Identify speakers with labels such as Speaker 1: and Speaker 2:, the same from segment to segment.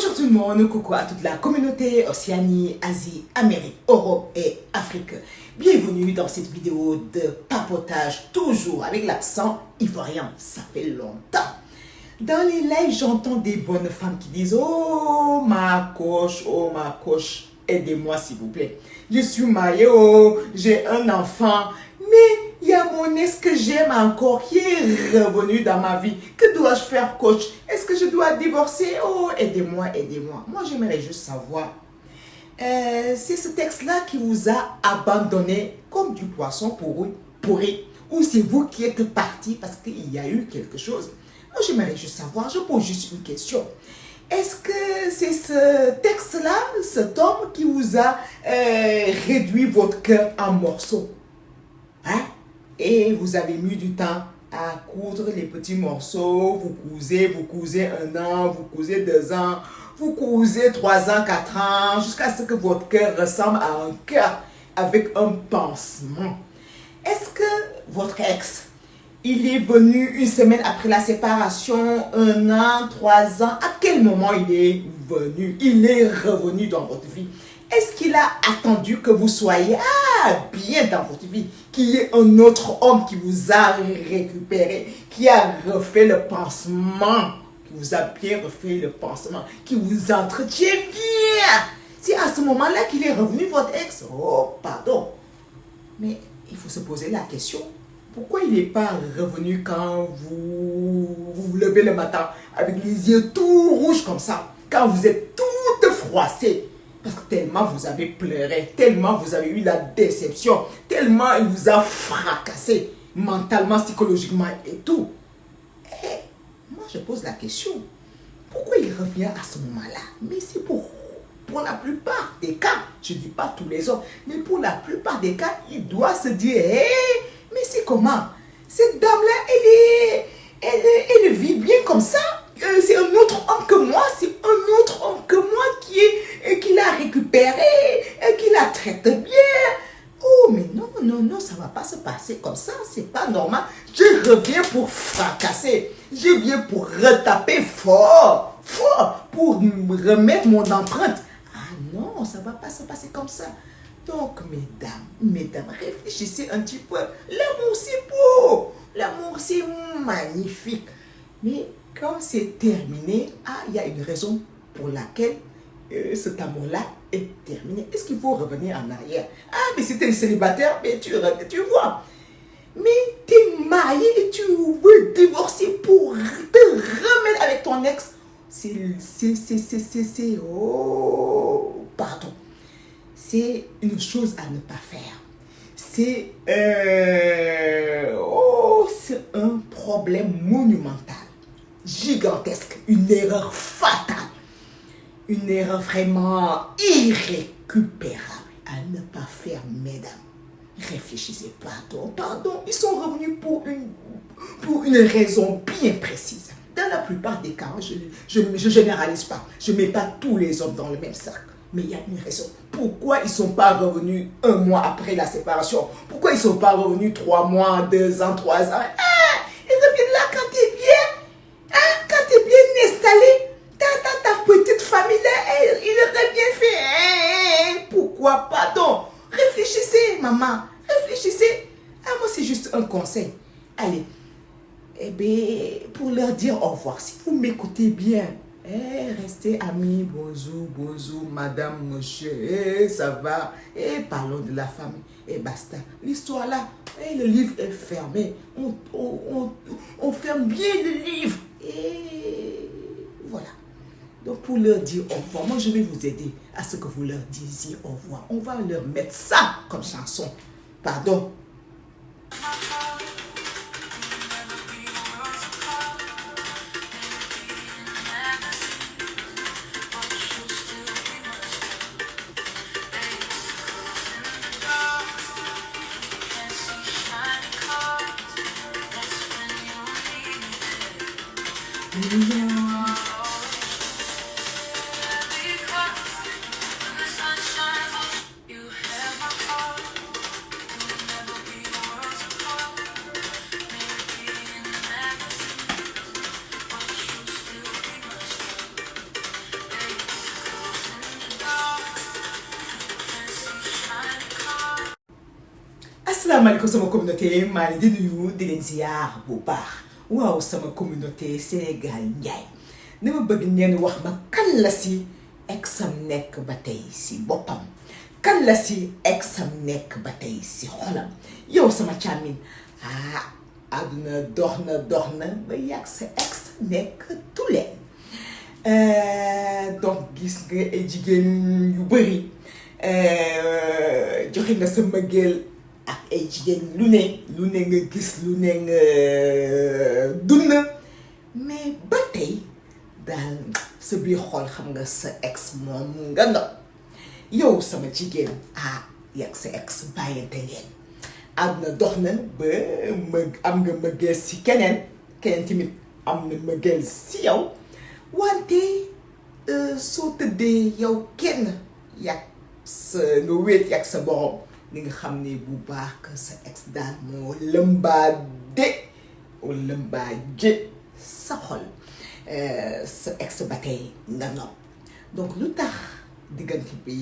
Speaker 1: Bonjour tout le monde, coucou à toute la communauté Océanie, Asie, Amérique, Europe et Afrique. Bienvenue dans cette vidéo de papotage, toujours avec l'accent ivoirien, ça fait longtemps. Dans les lives, j'entends des bonnes femmes qui disent « Oh ma coche, aidez-moi s'il vous plaît. Je suis mariée, oh, j'ai un enfant, mais il y a mon ex que j'aime encore qui est revenu dans ma vie. Que dois-je faire, coach? Est-ce que je dois divorcer? Oh, aidez-moi, aidez-moi. » Moi, j'aimerais juste savoir, c'est ce texte-là qui vous a abandonné comme du poisson pourri, ou c'est vous qui êtes parti parce qu'il y a eu quelque chose? Moi, j'aimerais juste savoir, je pose juste une question. Est-ce que c'est ce texte-là, cet homme qui vous a réduit votre cœur en morceaux? Hein? Et vous avez mis du temps à coudre les petits morceaux, vous cousez 1 an, vous cousez 2 ans, vous cousez 3 ans, 4 ans, jusqu'à ce que votre cœur ressemble à un cœur avec un pansement. Est-ce que votre ex, il est venu 1 semaine après la séparation, 1 an, 3 ans? À quel moment il est venu? Il est revenu dans votre vie? Est-ce qu'il a attendu que vous soyez bien dans votre vie? Qu'il y ait un autre homme qui vous a récupéré, qui a refait le pansement, qui vous a bien refait le pansement, qui vous entretient bien? C'est à ce moment-là qu'il est revenu, votre ex? Oh, pardon. Mais il faut se poser la question. Pourquoi il n'est pas revenu quand vous levez le matin avec les yeux tout rouges comme ça? Quand vous êtes toute froissée? Parce que tellement vous avez pleuré, tellement vous avez eu la déception, tellement il vous a fracassé mentalement, psychologiquement et tout. Et moi je pose la question, pourquoi il revient à ce moment-là? Mais c'est pour la plupart des cas, je ne dis pas tous les hommes, mais pour la plupart des cas, il doit se dire, hé, mais c'est comment? Cette dame-là, elle vit bien comme ça? C'est un autre homme que moi, c'est un autre homme que moi qui l'a récupéré, qui la traite bien. Oh, mais non, ça ne va pas se passer comme ça, c'est pas normal. Je reviens pour fracasser, je viens pour retaper fort, pour remettre mon empreinte. Ah non, ça ne va pas se passer comme ça. Donc, mesdames, réfléchissez un petit peu. L'amour, c'est beau, l'amour, c'est magnifique. Mais quand c'est terminé, il y a une raison pour laquelle cet amour-là est terminé. Est-ce qu'il faut revenir en arrière? Ah, mais si tu es célibataire, mais tu vois. Mais tu es marié et tu veux divorcer pour te remettre avec ton ex. Oh, pardon. C'est une chose à ne pas faire. C'est un problème monumental, gigantesque, une erreur fatale, une erreur vraiment irrécupérable à ne pas faire, mesdames. Réfléchissez, pardon, ils sont revenus pour une raison bien précise. Dans la plupart des cas, je ne généralise pas, je ne mets pas tous les hommes dans le même sac. Mais il y a une raison. Pourquoi ils ne sont pas revenus 1 mois après la séparation? Pourquoi ils ne sont pas revenus 3 mois, 2 ans, 3 ans? Ils reviennent là quand tu es bien. Quand tu es bien installé. Ta petite famille là, il aurait bien fait. Pourquoi pas donc? Réfléchissez, maman. Réfléchissez. Moi, c'est juste un conseil. Allez. Eh bien, pour leur dire au revoir, si vous m'écoutez bien, restez amis, bonjour, madame, monsieur, ça va, parlons de la famille, basta. L'histoire là, le livre est fermé, on ferme bien le livre, et voilà. Donc pour leur dire au revoir, moi je vais vous aider à ce que vous leur disiez au revoir. On va leur mettre ça comme chanson, pardon. asalaamaaleykum sama communauté maa ngi di nuyu di leen ziar bu baax waaw sama communauté Sénégal njaay dama bëgg ngeen wax ma kan la si exam nekk ba tey si boppam kan la si exam nekk ba tey si xolam yow sama càmmin àdduna dox na ba yàgg sa ex nekk tulee donc gis nga ay jigéen yu bëri joxe nga sa mbëggeel ak ay jigéen lu ne nga gis lu ne nga dund mais ba tey daal sa biir xol xam nga sa ex moom nga nga yow sama jigéen yàgg sa ex bàyyante ngeen àdduna dox na ba am nga mbëggeel si keneen tamit am na mbëggeel si yow wante soo tëddee yow kenn yàgg nga wéet yàgg sa borom li nga xam ne bu baax que sa ex daal moo lëmbaaje sa xol sa ex ba tey nga nopp donc lu tax diggante bi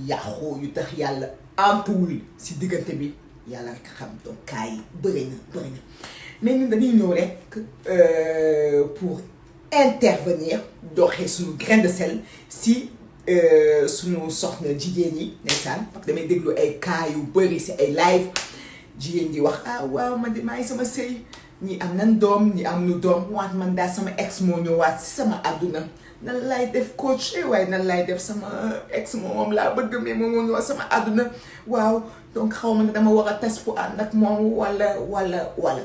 Speaker 1: yàqu yu tax yàlla antuwul si diggante bi yàlla rek xam donc kaay bëri na mais ñun dañuy ñëw rek pour intervenir doxee suñu grain de sel si suñu soxna jigéen yi ndeysaan parce que damay déglu ay cas yu bëri si ay live jigéen di wax waaw man de maa ngi sama sëy ñi am nan doom ñi am nu doom wante man daal sama ex moo ñëwaat si sama àdduna nan lay def coach waaye nan lay def sama ex moom laa bëgg mais moom moo ñëwaat sama àdduna waaw donc xaw ma ne dama war a tas pour ànd ak moom wala waaw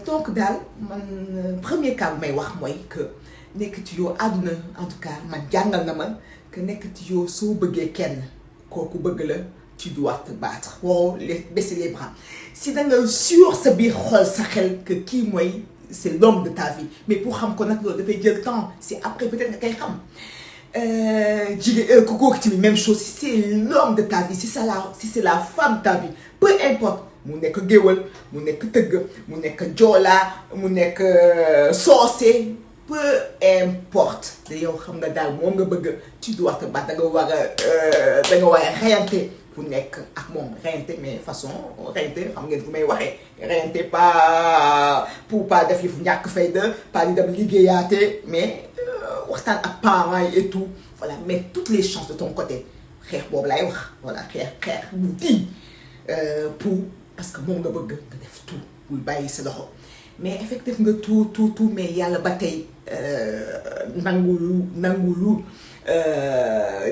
Speaker 1: donc daal man premier cas bu may wax mooy que nekkati yoo àdduna en tout cas man jàngal na ma que nekkati yoo soo bëggee kenn kooku bëgg la tu dois te battre waroo baisser les bras si da nga sûr sa biir xol sa xel que kii mooy c'est l'homme de ta vie mais pour xam ko nag loolu dafay jël temps si après peut-être nga koy xam jigéen ku kooku tamit même chose si c'est l'homme de ta vie si c'est la femme de ta vie peu importe mu nekk géwël mu nekk tëgg mu nekk joolaa mu nekk soose peu importe de yow xam nga daal moom nga bëgg tu dois te battre da nga war a reyante pour nekk ak moom reyante mais façon reyante xam ngeen fu may waxee reyante pas pour pas def yëfu ñàkk fayda pas di dem liggéeyaate mais waxtaan ak parents yi et tout voilà mais toutes les chances de ton côté xeex boobu laay wax voilà xeex bu diñ pour parce que moom nga bëgg nga def tout bul bàyyi sa loxo mais effectivement nga tout mais yàlla ba tey nangulu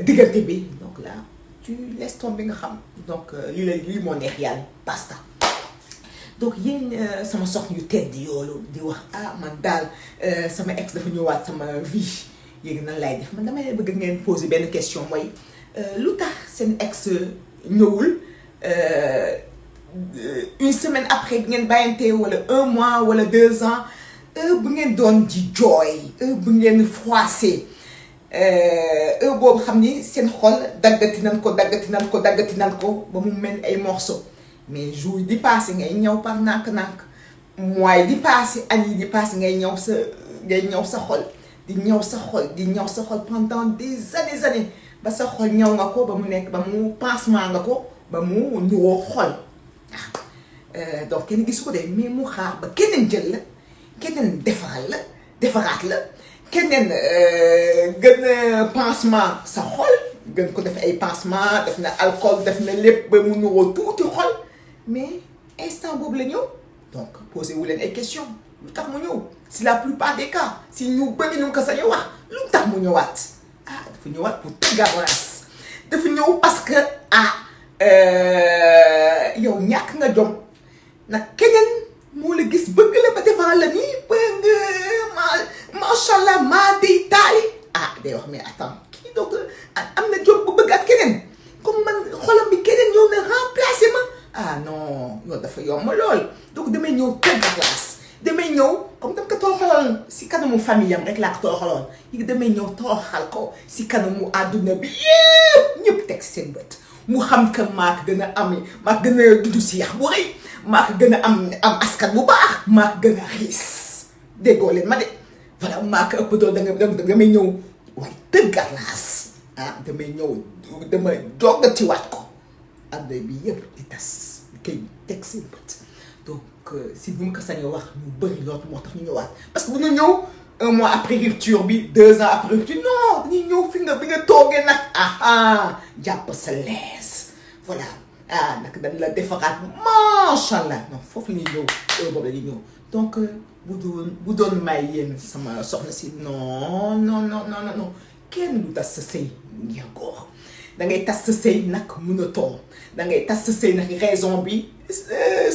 Speaker 1: diggante bi donc là tu laisses tomber nga xam donc lii moo neex yàlla basta donc yéen sama soxna yu tedd yoolu di wax man daal sama ex dafa ñëwaat sama vie yéegi nan lay def man damay bëgg ngeen poser benn question mooy lu tax seen ex ñëwul une semaine après bi ngeen bàyyante wala 1 mois wala 2 ans bu ngeen doon di jooy bu ngeen froissé boobu xam ni seen xol daggati nan ko ba mu mel ay morceaux mais jour yi di passé ngay ñëw par nànk-nànk mois yi di passé année yi di passé ngay ñëw sa xol di ñëw sa xol pendant des années ba sa xol ñëw nga ko ba mu pansement nga ko ba mu ñëwoo xol donc kenn gisu ko de mais mu xaar ba keneen jël la keneen defaraat la keneen gën a pansement sa xol gën ko def ay pansement def na alcool def na lépp ba mu ñëwoo tuuti xol mais instant boobu la ñëw donc posé wu leen ay questions lu tax mu ñëw si la plupart des cas si ñu bëri ñu ko sañ a wax lu tax mu ñëwaat dafa ñëwaat pour tëggaras dafa ñëw parce que yow ñàkk nga jom nag keneen moo la gis bëgg la ba defal la nii ba nga macha allah maa day taali day wax mais attends kii donc am na jom bu bëgg ak keneen comme man xolam bi keneen ñëw na remplacer ma non yow dafa yomb lool donc damay ñëw tëggaras damay ñëw comme dama ko toroxaloon si kanamu famille am rek laa ko toroxaloon léegi damay ñëw toroxal ko si kanamu àdduna bi yëpp ñëpp teg seen bët mu xam que maa ko gën a dudd si yax bu rëy maa ko gën a am askan bu baax maa ko gën a xiis déggoo leen ma de voilà maa ko ëpp doon damay ñëw waaye tëggalaas damay ñëw dama joggatiwaat ko àdduna bi yëpp di tas kay teg seen bët donc si bu mu ko sañoo wax ñu bëri loolu moo tax ñu ñëwaat parce que bu ñu ñëw un mois après rupture bi 2 ans après rupture non dañuy ñëw fi nga bi nga toogee nag jàpp sa lees voilà nag dañ la defaraat macha allah non foofu la ñuy ñëw boobu la ñuy ñëw donc bu doon may yéen sama soxna si non non non non non kenn du tas sa sëy ngir góor da ngay tas sa sëy nag mënatoo da ngay tas sa sëy nag raison bi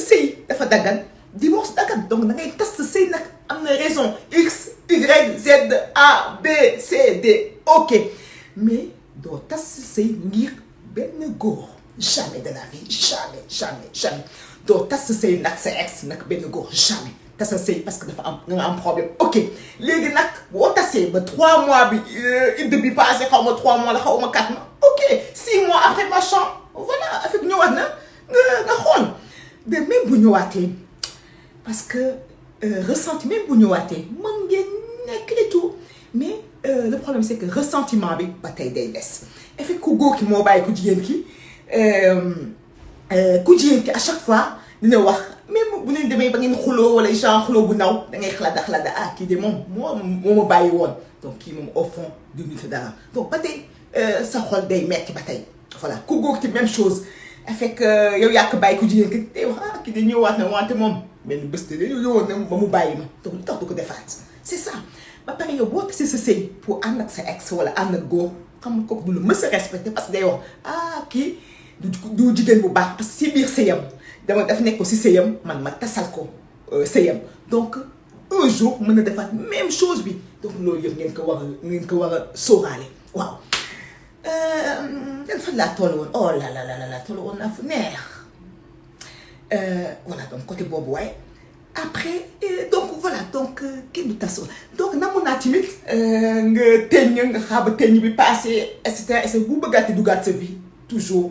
Speaker 1: sëy dafa daggan divorce daggan donc da ngay tas sa sëy nag am na raison X Y Z A B C D ok mais doo tas sa sëy ngir benn góor jamais de la vie jamais jamais jamais doo tas sa sëy nag sa ex nag benn góor jamais tas sa sëy parce que dafa am nga am problème ok léegi nag boo tasee ba 3 mois bi idde bi passé xaw ma 3 mois la xaw ma 4 mois ok 6 mois après machin voilà affaire bi ñëwaat na nga xool de même bu ñëwaatee parce que ressenti même bu ñëwaatee mën ngeen nekk et tout mais le problème c'est que ressentiment bi ba tey day des effet ku góor ki moo bàyyi ku jigéen ki à chaque fois dina wax même bu leen demee ba ngeen xuloo wala genre xuloo bu ndaw da ngay xalaat kii de moom moo ma bàyyi woon donc kii moom au fond du nit dara donc ba tey sa xol day metti ba tey voilà ku góor ki même chose fekk yow yaa ko bàyyi ku jigéen ki day wax kii de ñëwaat na wante moom benn bés de dañu ñëwoon na ba mu bàyyi ma donc lu tax du ko defaat c'est ça ba pare yow boo tasee sa sëy pour ànd ak sa ex wala ànd ak góor xam nga kooku du la mës a respecté parce que day wax kii du jigéen bu baax parce que si biir sëyam daf nekk ko si sëyam man ma tasal ko sëyam donc un jour mën na defaat même chose bi donc loolu yëpp ngeen ko war a sóoraale waaw den fan laa toll woon oh là là là là toll woon naa fu neex voilà donc côté boobu waaye après donc voilà donc kenn du tasoo donc namu naa tamit nga teñ nga xaaba teñ bi passé et cetera bu bëggaati dugaat sa vie toujours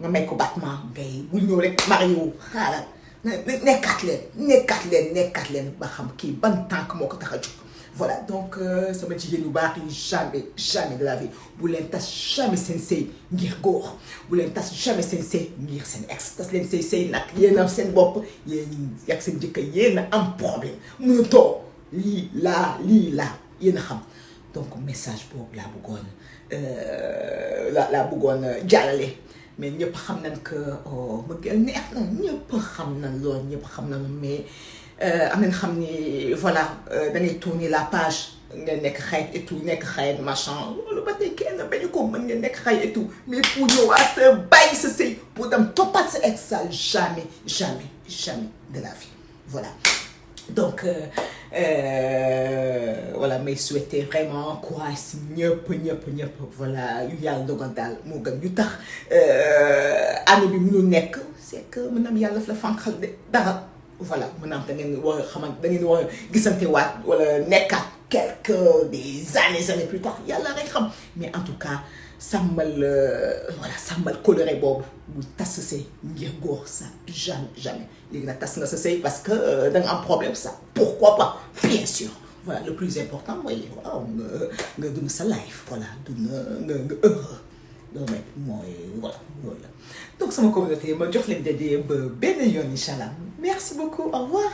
Speaker 1: nga may ko battement ngay bul ñëw rek Mario xaaral nekkaat leen ba xam kii ban tànk moo ko tax a jóg voilà donc sama jigéen yu baax yi jamais de la vie bu leen tas jamais seen sëy ngir góor bu leen tas jamais seen sëy ngir seen ex tas leen sëy nag yéen a seen bopp yéen ak seen jëkkër yéen a am problème mun a toog lii laa yéen a xam donc message boobu laa bëggoon jàllale mais ñëpp xam nañ que mbëggeel neex na ñëpp xam nañ loolu ñëpp xam nañ mais am nañ xam ni voilà da ngay tourner la page nga nekk xayit et tout nekk xayit machin loolu ba tey kenn bañu ko mën nga nekk xayit et tout mais pour ñëwaat bàyyi sa sëy pour dem toppaat sa ex ça jamais de la vie voilà donc voilà may souhaiter vraiment courage si ñëpp voilà yu yàlla dogal daal moo gën yu tax année bi mënul nekk c'est que maanaam yàlla daf la fànqal dara voilà maanaam da ngeen war a xamante da ngeen war a gisante waat wala nekkaat des années plus tard yàlla rek xam mais en tout cas sàmmal coloré boobu bu tas sa sëy ngir góor ça jamais léegi nag tas nga sa sëy parce que da nga am problème ça pourquoi pas bien sûr voilà le plus important mooy waaw nga dund sa life voilà nga heureux loolu mooy voilà loolu la donc sama communauté ma jox leen daje ba benn yoon incha allah merci beaucoup au revoir.